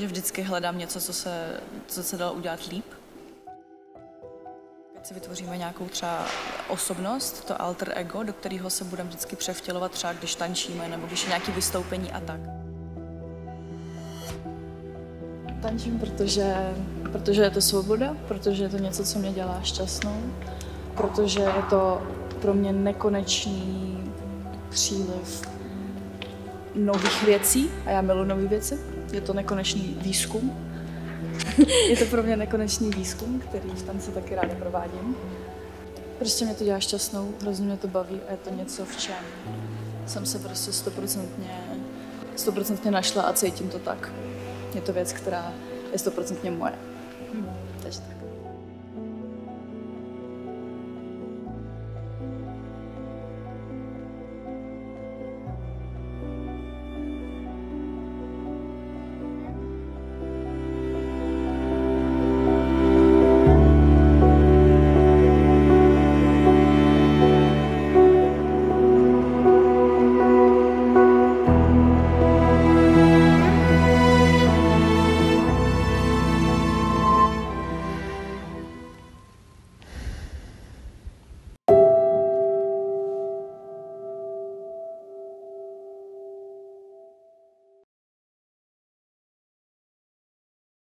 že vždycky hledám něco, co se dalo udělat líp. Když si vytvoříme nějakou třeba osobnost, to alter ego, do kterého se budeme vždycky převtělovat, třeba když tančíme nebo když je nějaké vystoupení a tak. Tančím, protože je to svoboda, protože je to něco, co mě dělá šťastnou, protože je to pro mě nekonečný příliv nových věcí a já miluji nové věci. Je to nekonečný výzkum. Je to pro mě nekonečný výzkum, který v tanci taky ráda provádím. Prostě mě to dělá šťastnou, hrozně mě to baví a je to něco, v čem jsem se prostě 100% našla a cítím to tak. Je to věc, která je 100% moje. Takže tak.